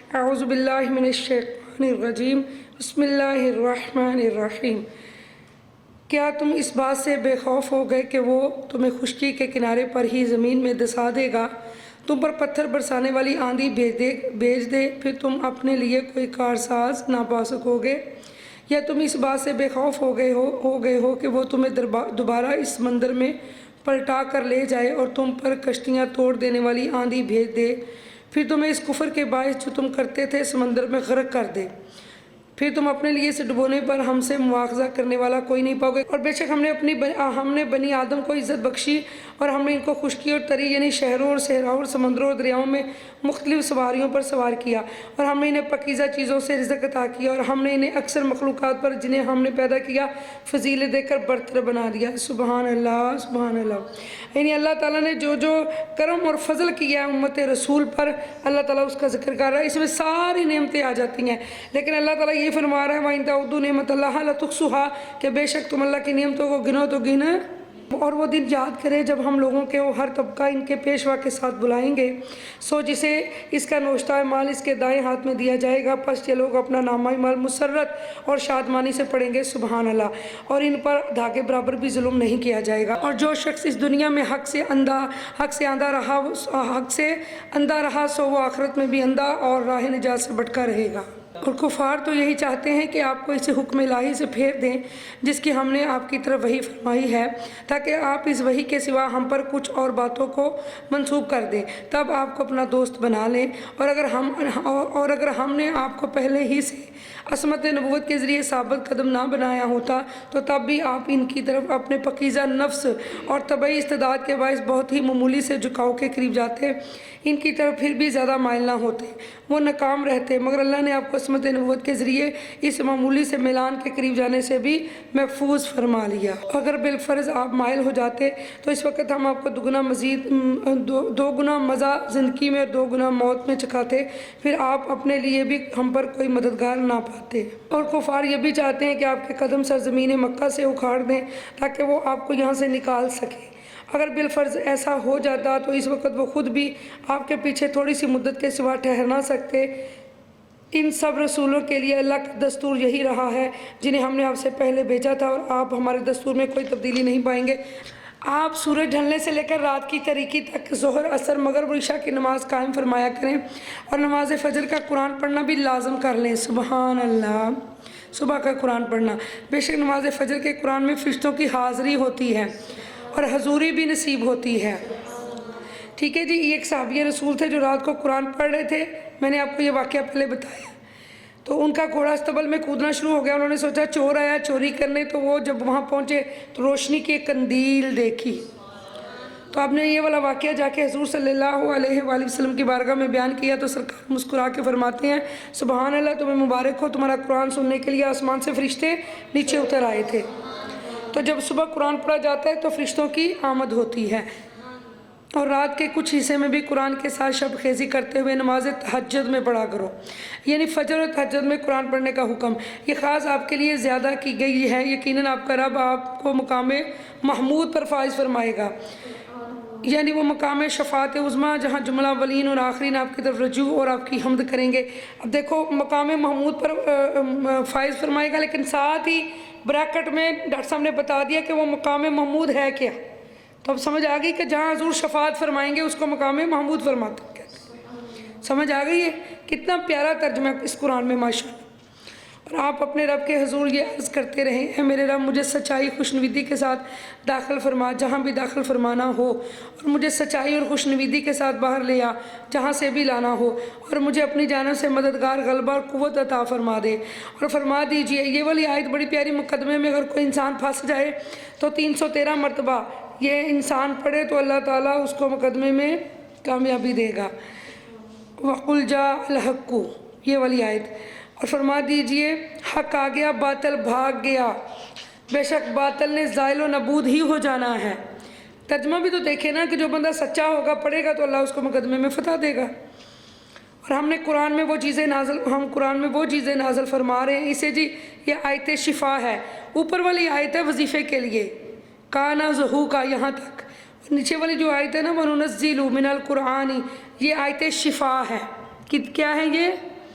اعوذ باللہ من الشیطان الرجیم بسم اللہ الرحمن الرحیم۔ کیا تم اس بات سے بے خوف ہو گئے کہ وہ تمہیں خشکی کے کنارے پر ہی زمین میں دسا دے گا، تم پر پتھر برسانے والی آندھی بھیج دے، پھر تم اپنے لیے کوئی کارساز نہ پا سکو گے؟ یا تم اس بات سے بے خوف ہو گئے ہو کہ وہ تمہیں دوبارہ اس سمندر میں پلٹا کر لے جائے اور تم پر کشتیاں توڑ دینے والی آندھی بھیج دے، پھر تمہیں اس کفر کے باعث جو تم کرتے تھے سمندر میں غرق کر دے، پھر تم اپنے لیے اسے ڈبونے پر ہم سے مواخذہ کرنے والا کوئی نہیں پاؤ گے۔ اور بے شک ہم نے بنی آدم کو عزت بخشی اور ہم نے ان کو خشکی اور تری یعنی شہروں اور صحراؤں اور سمندروں اور دریاؤں میں مختلف سواریوں پر سوار کیا، اور ہم نے انہیں پاکیزہ چیزوں سے رزق عطا کیا، اور ہم نے انہیں اکثر مخلوقات پر جنہیں ہم نے پیدا کیا فضیلت دے کر برتر بنا دیا۔ سبحان اللہ، سبحان اللہ۔ یعنی اللہ تعالیٰ نے جو کرم اور فضل کیا ہے امت رسول پر، اللہ تعالیٰ اس کا ذکر کر رہا ہے۔ اس میں ساری نعمتیں آ جاتی ہیں، لیکن اللہ تعالیٰ یہ فرما رہا ہے وَإِن تَعُدُّوا نِعْمَتَ اللَّهِ لَا تُحْصُوهَا، کہ بے شک تم اللہ کی نعمتوں کو گنو تو گن۔ اور وہ دن یاد کرے جب ہم لوگوں کے ہر طبقہ ان کے پیشوا کے ساتھ بلائیں گے، سو جسے اس کا نوشتہ مال اس کے دائیں ہاتھ میں دیا جائے گا، پس یہ لوگ اپنا نامہ مال مسرت اور شادمانی سے پڑھیں گے۔ سبحان اللہ۔ اور ان پر دھاگے برابر بھی ظلم نہیں کیا جائے گا۔ اور جو شخص اس دنیا میں حق سے اندھا رہا سو وہ آخرت میں بھی اندھا اور راہ نجات سے بھٹکا رہے گا۔ اور کفار تو یہی چاہتے ہیں کہ آپ کو اسے حکم الہی سے پھیر دیں جس کی ہم نے آپ کی طرف وحی فرمائی ہے، تاکہ آپ اس وحی کے سوا ہم پر کچھ اور باتوں کو منسوب کر دیں، تب آپ کو اپنا دوست بنا لیں۔ اور اگر ہم نے آپ کو پہلے ہی سے عصمت نبوت کے ذریعے ثابت قدم نہ بنایا ہوتا تو تب بھی آپ ان کی طرف اپنے پاکیزہ نفس اور طبعی استعداد کے باعث بہت ہی معمولی سے جھکاؤ کے قریب جاتے، ان کی طرف پھر بھی زیادہ مائل نہ ہوتے، وہ ناکام رہتے، مگر اللہ نے آپ کو عصمت نبوت کے ذریعے اس معمولی سے میلان کے قریب جانے سے بھی محفوظ فرما لیا۔ اگر بالفرض آپ مائل ہو جاتے تو اس وقت ہم آپ کو دو گنا مزہ زندگی میں اور 2 گنا موت میں چکھاتے، پھر آپ اپنے لیے بھی ہم پر کوئی مددگار نہ پاتے۔ اور کفار یہ بھی چاہتے ہیں کہ آپ کے قدم سرزمین مکہ سے اکھاڑ دیں تاکہ وہ آپ کو یہاں سے نکال سکے۔ اگر بالفرض ایسا ہو جاتا تو اس وقت وہ خود بھی آپ کے پیچھے تھوڑی سی مدت کے سوا ٹھہر نہ سکتے۔ ان سب رسولوں کے لیے اللہ کا دستور یہی رہا ہے جنہیں ہم نے آپ سے پہلے بھیجا تھا، اور آپ ہمارے دستور میں کوئی تبدیلی نہیں پائیں گے۔ آپ سورج ڈھلنے سے لے کر رات کی تاریکی تک ظہر، عصر، مغرب اور عشاء کی نماز قائم فرمایا کریں، اور نماز فجر کا قرآن پڑھنا بھی لازم کر لیں۔ سبحان اللہ۔ صبح کا قرآن پڑھنا، بے شک نماز فجر کے قرآن میں فرشتوں کی حاضری ہوتی ہے اور حضوری بھی نصیب ہوتی ہے۔ ٹھیک ہے جی، یہ ایک صحابی رسول تھے جو رات کو قرآن پڑھ رہے تھے، میں نے آپ کو یہ واقعہ پہلے بتایا، تو ان کا گھوڑا استبل میں کودنا شروع ہو گیا، انہوں نے سوچا چور آیا چوری کرنے، تو وہ جب وہاں پہنچے تو روشنی کی ایک قندیل دیکھی، تو آپ نے یہ والا واقعہ جا کے حضور صلی اللہ علیہ وآلہ وسلم کی بارگاہ میں بیان کیا، تو سرکار مسکرا کے فرماتے ہیں سبحان اللہ، تمہیں مبارک ہو، تمہارا قرآن سننے کے لیے آسمان سے فرشتے نیچے اتر آئے تھے۔ تو جب صبح قرآن پڑھا جاتا ہے تو فرشتوں کی آمد ہوتی ہے، اور رات کے کچھ حصے میں بھی قرآن کے ساتھ شب خیزی کرتے ہوئے نماز تہجد میں پڑھا کرو، یعنی فجر اور تہجد میں قرآن پڑھنے کا حکم یہ خاص آپ کے لیے زیادہ کی گئی ہے۔ یقیناً آپ کا رب آپ کو مقام محمود پر فائز فرمائے گا، یعنی وہ مقام شفاعت عظمیٰ جہاں جملہ اولین اور آخرین آپ کی طرف رجوع اور آپ کی حمد کریں گے۔ اب دیکھو مقام محمود پر فائز فرمائے گا، لیکن ساتھ ہی بریکٹ میں ڈاکٹر صاحب نے بتا دیا کہ وہ مقام محمود ہے کیا، تو اب سمجھ آ گئی کہ جہاں حضور شفاعت فرمائیں گے اس کو مقام محمود فرماتے ہیں۔ سمجھ آ گئی ہے کتنا پیارا ترجمہ ہے اس قرآن میں ماشاءاللہ۔ اور آپ اپنے رب کے حضور یہ عرض کرتے رہیں اے میرے رب مجھے سچائی خوشنویدی کے ساتھ داخل فرما جہاں بھی داخل فرمانا ہو، اور مجھے سچائی اور خوشنویدی کے ساتھ باہر لے آ جہاں سے بھی لانا ہو، اور مجھے اپنی جانب سے مددگار غلبہ اور قوت عطا فرما دے۔ اور فرما دیجئے یہ والی آیت بڑی پیاری، مقدمے میں اگر کوئی انسان پھنس جائے تو 313 مرتبہ یہ انسان پڑھے تو اللہ تعالیٰ اس کو مقدمے میں کامیابی دے گا۔ وَقُلْ جَاءَ الْحَقُّ، یہ والی آیت، اور فرما دیجئے حق آ گیا باطل بھاگ گیا، بے شک باطل نے زائل و نبود ہی ہو جانا ہے۔ ترجمہ بھی تو دیکھے نا کہ جو بندہ سچا ہوگا پڑھے گا تو اللہ اس کو مقدمے میں فتح دے گا۔ اور ہم قرآن میں وہ چیزیں نازل فرما رہے ہیں، اسے جی یہ آیت شفا ہے، اوپر والی آیت ہے وظیفے کے لیے کانا ظہو کا یہاں تک، نیچے والی جو آیت ہے نا وَنُنَزِّلُ مِنَ الْقُرْآنِ، یہ آیت شفا ہے۔ کیا ہے یہ؟